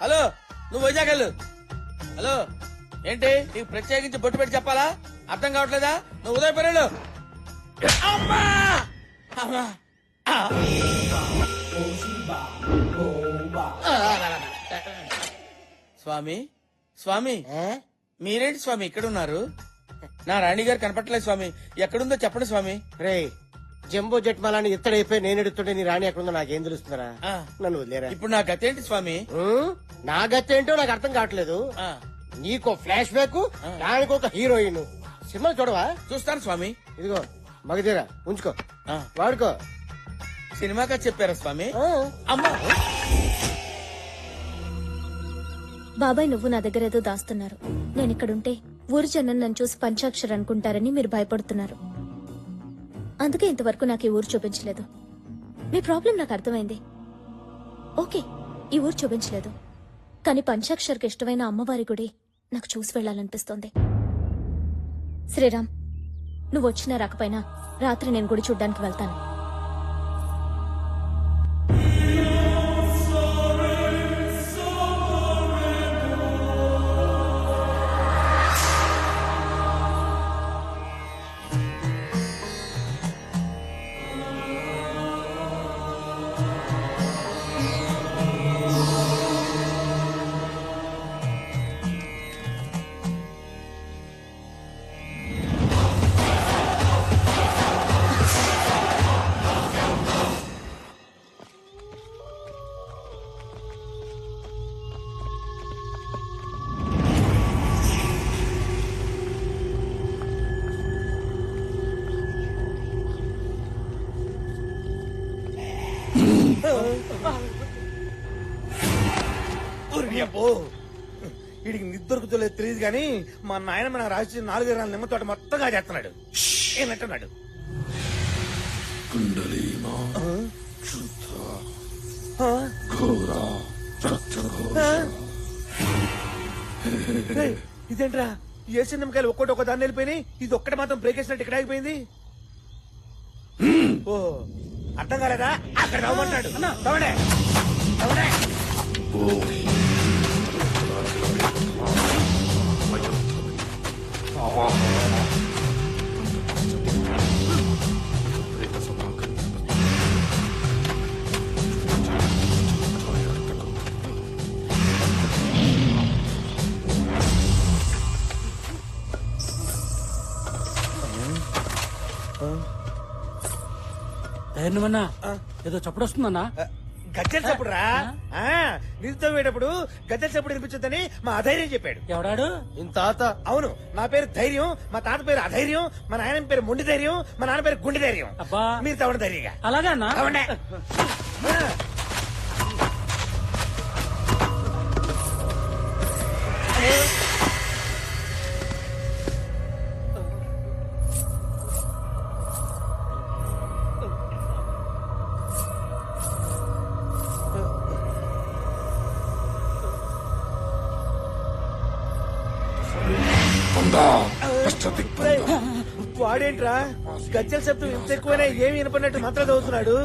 Hello నువ్వు వైజాగ్ వెళ్ళు. Hello ఏంటి నీకు ప్రత్యేకించి బొట్టు పెట్టి చెప్పాలా? అర్థం కావట్లేదా? నువ్వు ఉదయపూర్ వెళ్ళు. అమ్మా అమ్మా స్వామి స్వామి మీరేంటి స్వామి ఇక్కడ ఉన్నారు? నా రాణి గారు కనపట్టలేదు స్వామి. ఎక్కడుందో చెప్పండి స్వామి. రే జంబో జెట్ మాలని ఎత్తడైపోయి నేను ఎడుతుంటే నీ రాణి ఎక్కడుందో నాకేం తెలుస్తుందరా? ఆ. నన్ను వదిలేరా. ఇప్పుడు నా గతేంటి స్వామి? నా గతి ఏంటో నాకు అర్థం కావట్లేదు. ఆ, నీకో ఫ్లాష్ బ్యాక్, దానికి ఒక హీరోయిన్. సినిమా చూడవా? చూస్తాను స్వామి. ఇదిగో మగధీరా ఉంచుకో, ఆ, వాడుకో. సినిమాగా చెప్పారా స్వామి? ఆ. అమ్మా బాబాయ్ నువ్వు నా దగ్గర ఏదో దాస్తున్నారు. నేను ఇక్కడుంటే ఊరి జనం నన్ను చూసి పంచాక్షర్ అనుకుంటారని మీరు భయపడుతున్నారు. అందుకే ఇంతవరకు నాకు ఈ ఊరు చూపించలేదు. మీ ప్రాబ్లం నాకు అర్థమైంది. ఓకే, ఈ ఊరు చూపించలేదు, కానీ పంచాక్షర్కి ఇష్టమైన అమ్మవారి గుడి నాకు చూసి వెళ్లాలనిపిస్తోంది. శ్రీరామ్, నువ్వు వచ్చినా రాకపోయినా రాత్రి నేను గుడి చూడ్డానికి వెళ్తాను. వీడికి నిద్దరుకుతలేదు తెలియదు కానీ మా నాయన మన రాసి 4 ఎకరాల నిమ్మ తోట మొత్తంగా చేస్తున్నాడు. ఏమంటున్నాడు? ఇదేంట్రా ఏసీ నిమ్మకాయలు ఒక్కోటి ఒక్కో దాన్ని వెళ్ళిపోయినాయి, ఇది ఒక్కటి మాత్రం బ్రేక్ వేసినట్టు ఇక్కడ ఆగిపోయింది. ఓ అర్థం కాలేదా? అక్కడ నవ్వమంటాడు. తవడే తవడే నువ్వన్నా ఏదో చప్పుడు వస్తుందన్నా. గజ్జల చప్పుడు రా. నిధుతో వేటప్పుడు గజ్జల చప్పుడు వినిపించొద్దని మా అధైర్యం చెప్పాడు. ఎవడాడు? ఇంత తాత. అవును, నా పేరు ధైర్యం, మా తాత పేరు అధైర్యం, మా నాయన పేరు మొండి ధైర్యం, మా నాన్న పేరు గుండె ధైర్యం. అబ్బా మీరు తవడ ధైర్యంగా అలాగా అన్నా? తవండే. వాడేంట్రా గజ్జల శబ్దం ఇంత ఎక్కువైనా ఏమి వినపడినట్టు మంత్రం చదువుతున్నాడు.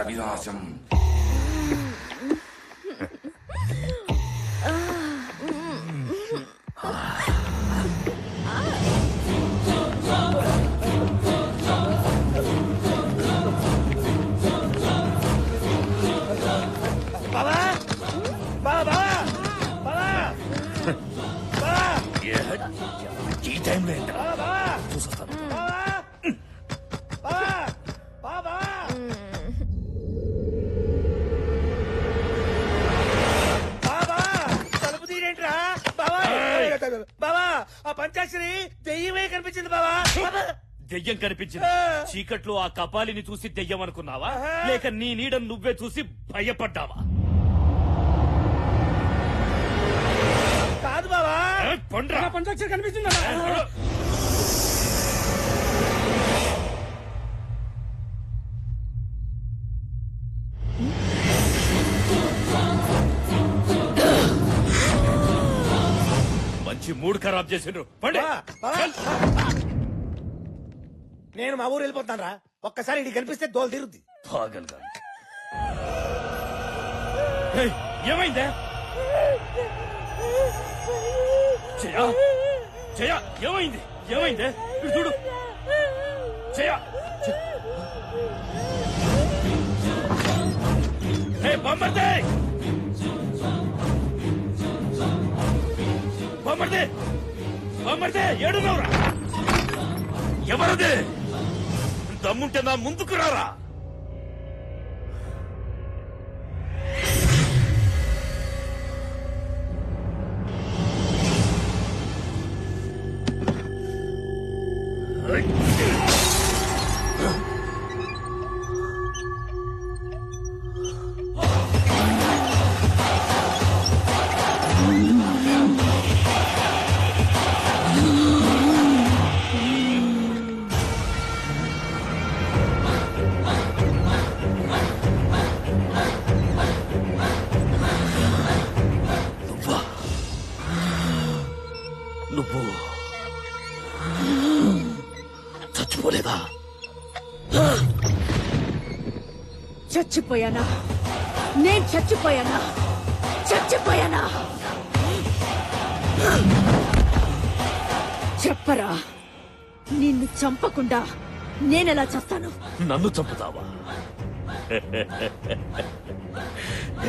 వినాశం. బావా బావా బావా బావా ఈ టైంలో ఏంట? తలుపు తీరేంట్రా బావా? బావా ఆ పంచాక్షరి దెయ్యమే కనిపించింది బావా. దెయ్యం కనిపించింది. చీకట్లో ఆ కపాలిని చూసి దెయ్యం అనుకున్నావా, లేక నీ నీడను నువ్వే చూసి భయపడ్డావా? కాదు బావా, పంచాక్షరి కనిపించిందా? మూడు ఖరాబ్ చేసిండ్రు పండి బా, బా, బా. నేను మా ఊరు వెళ్ళిపోతాను రా. ఒక్కసారి ఇది కనిపిస్తే దోలు తీరుద్ది. పాగల్ గాని. ఏయ్, ఏమైందే జయా జయా ఏమైంది ఏమైందే ఇటు చూడు జయా బొమ్మర్దే బొమ్మర్దే బొమ్మర్దే ఏడున్నావురా ఎవరదే దమ్ముంటే నా ముందుకు రారా నువ్వు చచ్చిపోలేదా చచ్చిపోయానా నేను చచ్చిపోయానా చచ్చిపోయానా చెప్పరా నిన్ను చంపకుండా నేనెలా చేస్తాను నన్ను చంపుతావా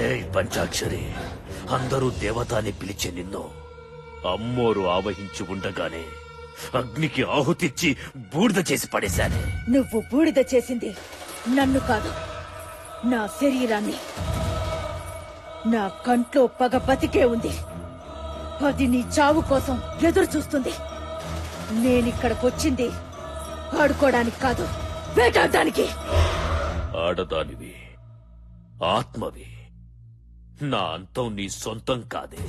ఏయ్ పంచాక్షరి అందరూ దేవత అని పిలిచే నిన్ను అమ్మోరు ఆవహించి ఉండగానే అగ్నికి ఆహుతిచ్చి బూడిద చేసి పడేశానే నువ్వు బూడిద చేసింది నన్ను కాదు నా శరీరాన్ని నా కంట్లో పగ బతికే ఉంది అది నీ చావు కోసం ఎదురు చూస్తుంది నేనిక్కడికొచ్చింది ఆడుకోవడానికి కాదు వేటాడడానికి ఆడదానివి ఆత్మవి నా అంతం నీ సొంతం కాదే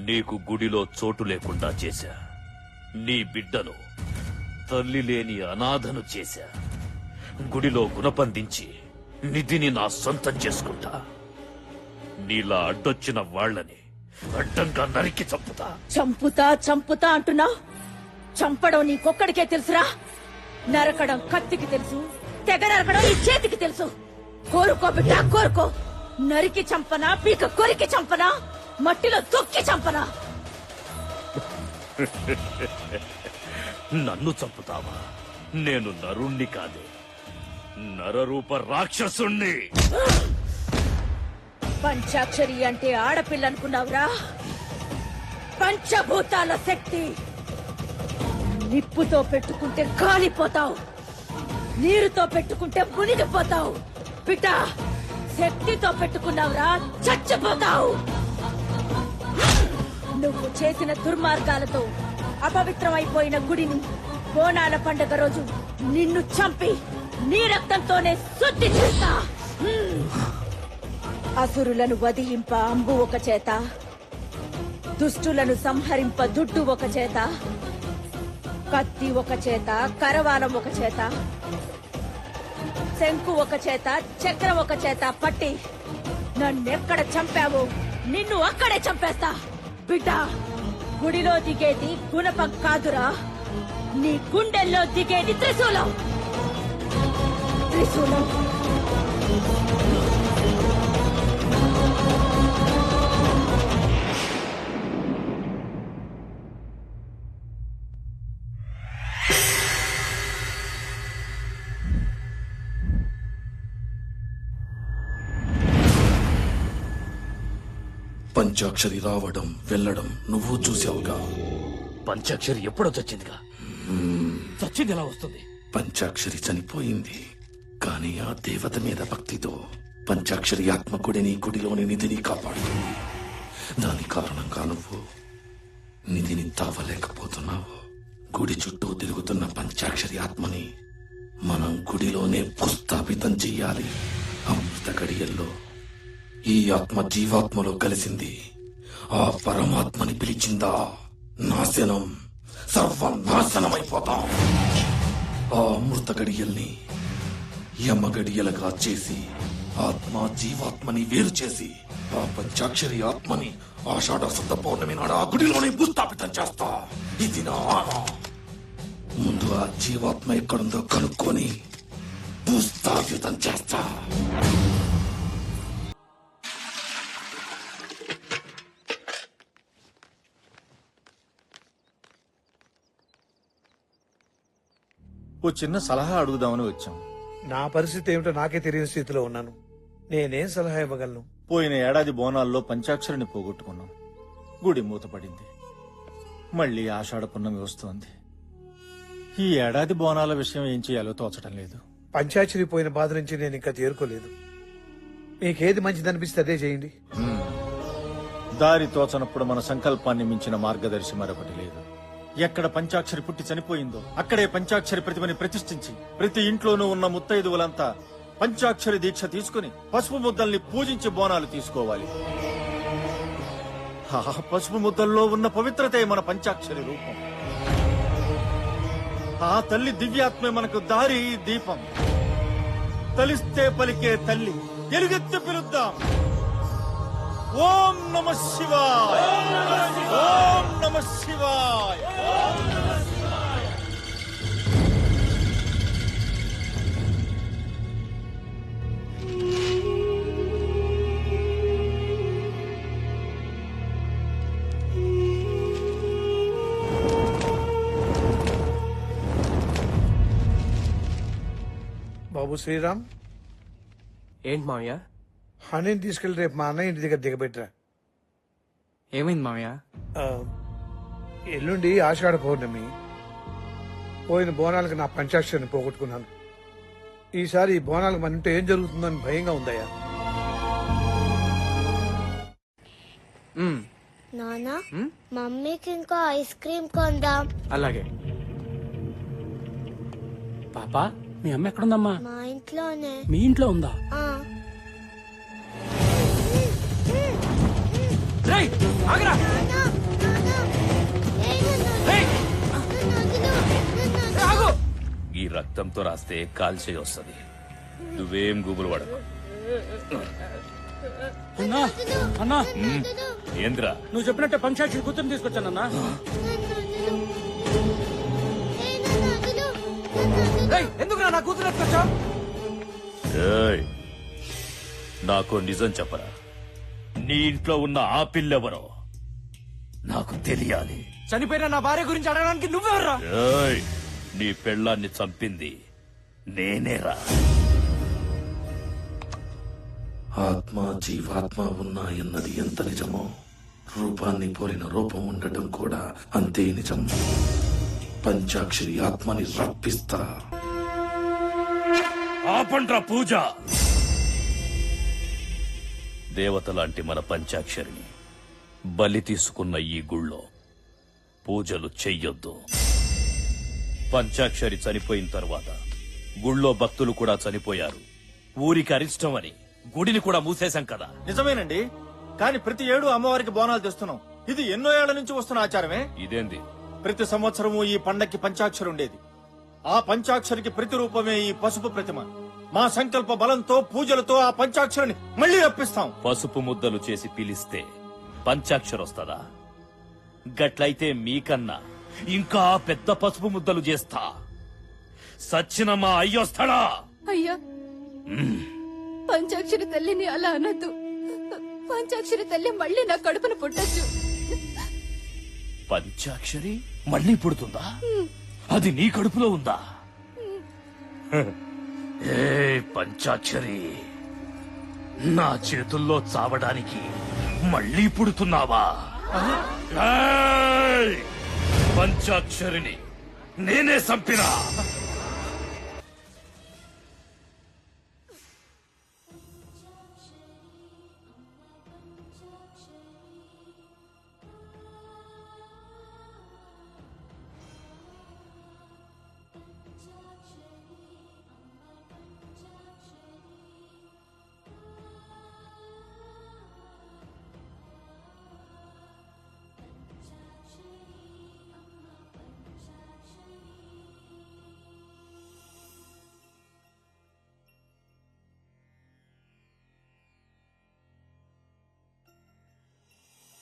నీకు గుడిలో చోటు లేకుండా చేశా నీ బిడ్డను తల్లి లేని అనాథను చేశా గుడిలో గుణపందించి నిధిని నా సొంతం చేసుకుంటా నీలా అడ్డొచ్చిన వాళ్లని అడ్డంగా నరికి చంపుతా చంపుతా అంటున్నా చంపడం నీకొక్కడికే తెలుసురా నరకడం కత్తికి తెలుసు తెగ నరకడం ఈ చేతికి తెలుసు కోరుకో బిడ్డ కోరుకో నరికి చంపనా పీక కొరికి చంపనా మట్టిలో తొక్కి చంపనా నన్ను చంపుతావా నేను నరుణ్ణి కాదే నరరూప రాక్షసుణ్ణి పంచాక్షరి అంటే ఆడపిల్ల అనుకున్నావురా పంచభూతాల శక్తి నిప్పుతో పెట్టుకుంటే కాలిపోతావు నీరుతో పెట్టుకుంటే మునిగిపోతావు బిడ్డ శక్తితో పెట్టుకున్నావురా చచ్చిపోతావు నువ్వు చేసిన దుర్మార్గాలతో అపవిత్రమైపోయిన గుడిని బోనాల పండగ రోజు నిన్ను చంపి నీ రక్తంతోనే శుద్ధి చేస్తా అసురులను వధింప అంబు ఒక చేత దుష్టులను సంహరింప దుడ్డు ఒక చేత కత్తి ఒక చేత కరవాలం ఒక చేత శంకు ఒక చేత చక్రం ఒక చేత పట్టి నన్నెక్కడ చంపావో నిన్ను అక్కడే చంపేస్తా బిడ్డ గుడిలో దిగేది గుణపం కాదురా నీ గుండెల్లో దిగేది త్రిశూలం త్రిశూలం పంచాక్షరి రావడం వెళ్ళడం నువ్వు చూసావుగా పంచాక్షరి ఎప్పుడో చచ్చిందిగా చచ్చింది ఎలా వస్తుంది పంచాక్షరి చనిపోయింది కానీ ఆ దేవత మీద భక్తితో పంచాక్షరి ఆత్మ గుడిని గుడిలోని నిధిని కాపాడుతుంది దాని కారణంగా నువ్వు నిధిని తావలేకపోతున్నావు గుడి చుట్టూ తిరుగుతున్న పంచాక్షరి ఆత్మని మనం గుడిలోనే భూస్థాపితం చెయ్యాలి అమృత గడియల్లో ఈ ఆత్మ జీవాత్మలో కలిసింది ఆ పరమాత్మని పిలిచిందా నాశనం సర్వనాశనమైపోతాం ఆ అమృత గడియల్ని యమ గడియలుగా చేసి ఆత్మ జీవాత్మని వేరు చేసి ఆ పంచాక్షరి ఆత్మని ఆషాఢ శుద్ధ పౌర్ణమి నాడు ఆ గుడిలోనే భూస్థాపితం చేస్తా. ఇది నా ఆన. ముందు ఆ జీవాత్మ ఎక్కడుందో కనుక్కొని భూస్థాపితం చేస్తా. ఓ చిన్న సలహా అడుగుదామని వచ్చాం. నా పరిస్థితి ఏమిటో నాకే తెలియని స్థితిలో ఉన్నాను. నేనేం సలహా ఇవ్వగలను? పోయిన ఏడాది బోనాల్లో పంచాక్షరిని పోగొట్టుకున్నాం. గుడి మూతపడింది. మళ్ళీ ఆషాఢ పున్నమి వస్తోంది. ఈ ఏడాది బోనాల విషయం ఏం చేయాలో తోచడం లేదు. పంచాయతీ పోయిన బాధ నుంచి నేను ఇంకా తేరుకోలేదు. మీకేది మంచిదనిపిస్తే అదే చేయండి. దారి తోచనప్పుడు మన సంకల్పాన్ని మించిన మార్గదర్శి మరొకటి లేదు. ఎక్కడ పంచాక్షరి పుట్టి చనిపోయిందో అక్కడే పంచాక్షరి ప్రతిమని ప్రతిష్ఠించి ప్రతి ఇంట్లోనూ ఉన్న ముత్తైదువులంతా పంచాక్షరి దీక్ష తీసుకుని పసుపు ముద్దల్ని పూజించి బోనాలు తీసుకోవాలి. ఆ పసుపు ముద్దల్లో ఉన్న పవిత్రతే మన పంచాక్షరి రూపం. ఆ తల్లి దివ్యాత్మే మనకు దారి దీపం. తలిస్తే పలికే తల్లి ఎలుగెత్తి పిలుద్దాం. ఓం నమ శివాయ, ఓం నమ శివాయ. బాబు శ్రీరామ్, ఏంటి మావయ్య? హనీని తీసుకెళ్లి రేపు మా అన్నయ్య ఇంటి దగ్గర దిగబెట్టరా. ఏమైంది మావయ్య? ఆ, ఎల్లుండి ఆషాఢ పౌర్ణమి. పోయిన బోనాలకు నా పంచాక్షరిని పోగొట్టుకున్నాను. ఈసారి ఈ బోనాలకు మన ఇంట్లో ఏం జరుగుతుందని భయంగా ఉందయ్యా. నానా, మమ్మీకి ఇంకో ఐస్ క్రీమ్ కొందాం. అలాగే. పాపా, మీ అమ్మ ఎక్కడుందమ్మా? మా ఇంట్లోనే. మీ ఇంట్లో ఉందా? ఆ. రేయ్, ఆగరా. నాన్నా, నాన్నా. ఏయ్, నన్ను వదిలు. ఆగు. ఈ రక్తంతో రాస్తే కాల్చే వస్తుంది. నువ్వేం గుబులు పడకు. అన్నా, అన్నా, ఏంద్రా? నువ్వు చెప్పినట్టే పంచాక్షరి కూతురు తీసుకొచ్చానన్నా. ఎందుకు నా కూతురు ఎత్తుకొచ్చా? ఏయ్, నాకు నిజం చెప్పరా. నీ ఇంట్లో ఉన్న ఆ పిల్లెవరో నాకు తెలియాలి. చనిపోయిన నా భార్య గురించి అడగడానికి నువ్వెవర్రా? ఏయ్, నీ పెళ్ళాన్ని చంపింది నేనేరా. ఆత్మ జీవాత్మ ఉన్నాయన్నది ఎంత నిజమో రూపాన్ని పోలిన రూపం ఉండటం కూడా అంతే నిజం. పంచాక్షరి ఆత్మని రప్పిస్తా. ఆపండ్రా పూజ. దేవత లాంటి మన పంచాక్షరిని బలి తీసుకున్న ఈ గుళ్ళో పూజలు చెయ్యొద్దు. పంచాక్షరి చనిపోయిన తర్వాత గుళ్ళో భక్తులు కూడా చనిపోయారు. ఊరికి అరిష్టం అని గుడిని కూడా మూసేశాం కదా. నిజమేనండి, కానీ ప్రతి ఏడు అమ్మవారికి బోనాలు తెస్తున్నాం. ఇది ఎన్నో ఏళ్ల నుంచి వస్తున్న ఆచారమే. ఇదేంది? ప్రతి సంవత్సరము ఈ పండక్కి పంచాక్షరి ఉండేది. ఆ పంచాక్షరికి ప్రతిరూపమే ఈ పసుపు ప్రతిమ. మా సంకల్ప బలంతో పూజలతో ఆ పంచాక్షరిని మళ్లీ రప్పిస్తాం. పసుపు ముద్దలు చేసి పిలిస్తే పంచాక్షరొస్తదా? గట్లయితే మీకన్నా ఇంకా పెద్ద పసుపు ముద్దలు చేస్తా. సచ్చిన మా అయ్యొస్తాడా? అయ్యా, పంచాక్షరి తల్లిని అలా అనద్దు. పంచాక్షరి తల్లి మళ్ళీ నా కడుపును పుట్టచ్చు. పంచాక్షరి మళ్ళీ పుడుతుందా? అది నీ కడుపులో ఉందా? ఏ పంచాక్షరి, నా చేతుల్లో చావడానికి మళ్ళీ పుడుతున్నావా? ఏయ్! పంచాక్షరిని నేనే చంపినా.